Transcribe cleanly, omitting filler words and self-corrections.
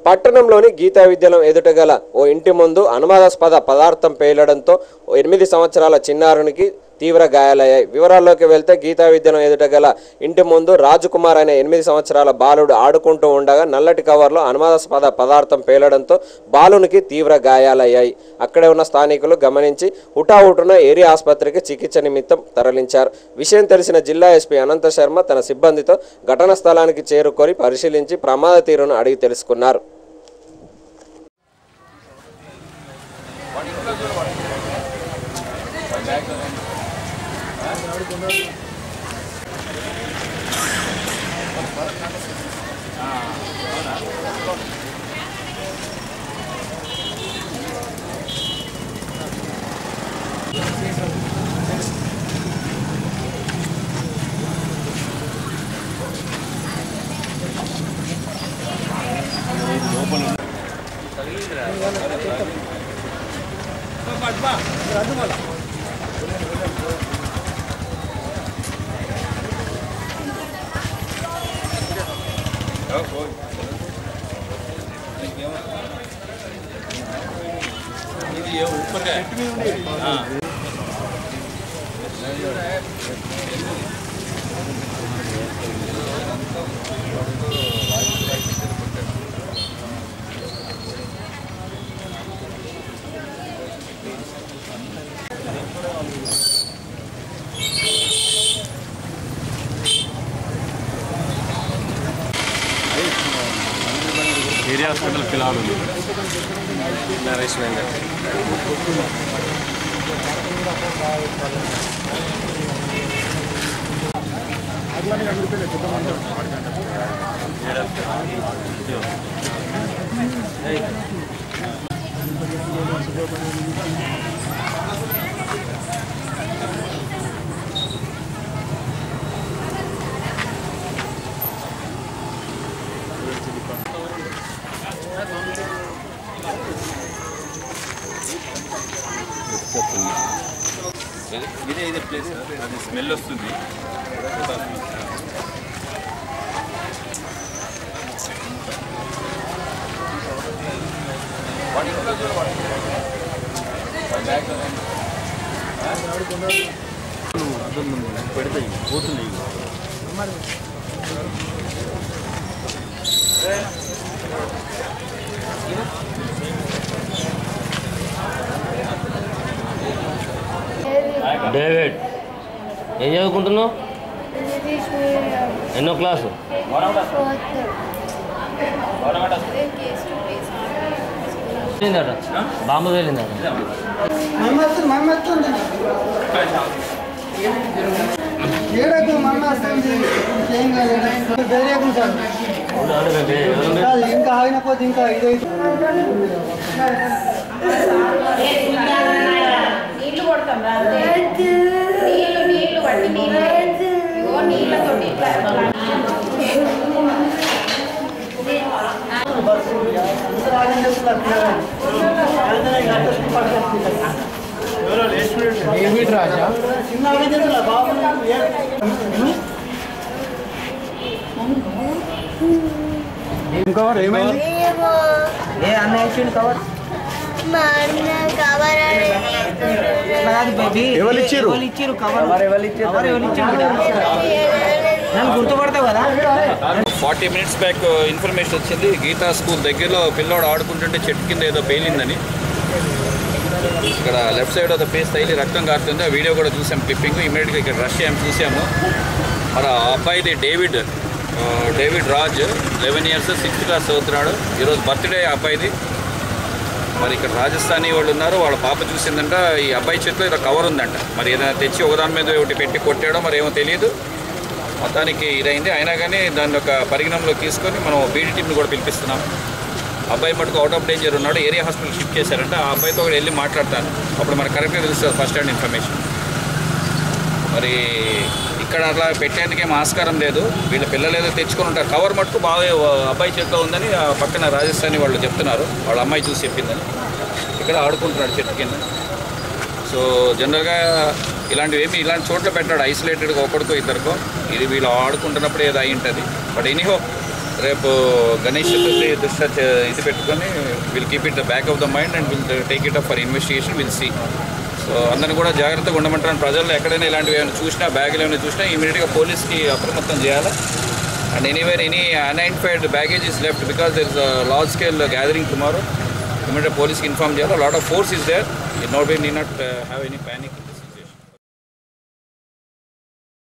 పట్టణంలోని గీతా విద్యాలయం ఎదుట గల ఓ ఇంటి ముందు అనుమానాస్పద పదార్థం పేలడంతో 8 సంవత్సరాల చిన్నారునికి తీవ్ర గాయాలయ్యాయి. వివరాల్లోకి వెళ్తే గీతా విద్యాలయం ఎదుట గల ఇంటి ముందు రాజకుమార్ అనే 8 సంవత్సరాల బాలుడు ఆడుకుంటూ ఉండగా నల్లటి కవర్లో అనుమానాస్పద పదార్థం పేలడంతో బాలునికి తీవ్ర గాయాలయ్యాయి. అక్కడే ఉన్న స్థానికులు గమనించి హుటాహుటిన ఏరియా ఆసుపత్రికి చికిత్స నిమిత్తం తరలించారు. విషయం తెలిసిన జిల్లా ఎస్పీ అనంత శర్మ తన సిబ్బందితో ఘటనా స్థలానికి చేరుకొని పరిశీలించి ప్రమాద తీరును అడిగి తెలుసుకున్నారు. एरिया हॉस्पिटल फिलहाल नरेश ఇదే ప్లేస్ అది స్మెల్ వస్తుంది. పెడతాయి పోతున్నాయి. డేవిడ్ ఏం చదువుకుంటున్నావు? ఎన్నో క్లాసు? బాంబు వెళ్ళిందట. ఇంకా ఆగినపోతే ఇంకా ఇదైతే నీళ్లు కొడతాం నీళ్లు పట్టి నీళ్ళతో డేవిడ్ రాజా కవర్ ఏమైంది? కవర్ గుర్తుపడతావు కదా. 40 minutes బ్యాక్ ఇన్ఫర్మేషన్ వచ్చింది, గీతా స్కూల్ దగ్గరలో పిల్లోడు ఆడుకుంటుంటే చెట్టు కింద ఏదో పేలిందని. ఇక్కడ left side of the face తగిలి రక్తం కారుతుంది. ఆ వీడియో కూడా చూసాం, క్లిప్పింగ్. ఇమీడియట్గా ఇక్కడ రష్ అయ్యాము, చూసాము. మరి ఆ అబ్బాయిది David Raj, 11 years, 6th class చదువుతున్నాడు. ఈరోజు బర్త్డే ఆ అబ్బాయిది. మరి ఇక్కడ రాజస్థానీ వాళ్ళు ఉన్నారు, వాళ్ళ పాప చూసిందంట ఈ అబ్బాయి చేతిలో ఏదో కవర్ ఉందంట. మరి ఏదైనా తెచ్చి ఒకదాని మీద ఒకటి పెట్టి కొట్టాడో మరి ఏమో తెలియదు. మొత్తానికి ఇదైంది. అయినా కానీ దాన్ని ఒక పరిగణనలో తీసుకొని మనం బీడీ టీంని కూడా పిలిపిస్తున్నాం. అబ్బాయి మటుకు అవుట్ ఆఫ్ డేంజర్ ఉన్నాడు, ఏరియా హాస్పిటల్ షిఫ్ట్ చేశారంట. ఆ అబ్బాయితో కూడా వెళ్ళి మాట్లాడతాను, అప్పుడు మనకు కరెక్ట్గా తెలుస్తుంది ఫస్ట్ హ్యాండ్ ఇన్ఫర్మేషన్. మరి ఇక్కడ అట్లా పెట్టేందుకేం ఆస్కారం లేదు. వీళ్ళ పిల్లలు ఏదో తెచ్చుకొని ఉంటారు. కవర్ మటుకు బాగా అబ్బాయి చేతిలో ఉందని ఆ పక్కన రాజస్థానీ వాళ్ళు చెప్తున్నారు, వాళ్ళ అమ్మాయి చూసి చెప్పిందని. ఇక్కడ ఆడుకుంటున్నాడు చెట్టు కింద. సో జనరల్గా ఇలాంటివి ఇలాంటి చోట్ల పెట్టాడు, ఐసోలేటెడ్గా ఒకరికో ఇద్దరికో. ఇది వీళ్ళు ఆడుకుంటున్నప్పుడు ఏదో అయి ఉంటుంది. బట్ ఎనీహో రేపు గణేష్ చతుర్థి దృష్ట్యా ఇది పెట్టుకొని will keep it the back of the mind and will take it up for investigation will see. So అందరిని కూడా జాగ్రత్తగా ఉండమంటారు. ప్రజల్లో ఎక్కడైనా ఇలాంటివి ఏమైనా చూసినా, బ్యాగులు ఏమైనా చూసినా ఇమీడియట్గా పోలీస్కి అప్రమత్తం చేయాలి. And any unidentified baggage is left because there is large scale gathering tomorrow. Immediate పోలీస్కి ఇన్ఫార్మ్ చేయాలి. Lot of force is there. Nobody need not have any panic.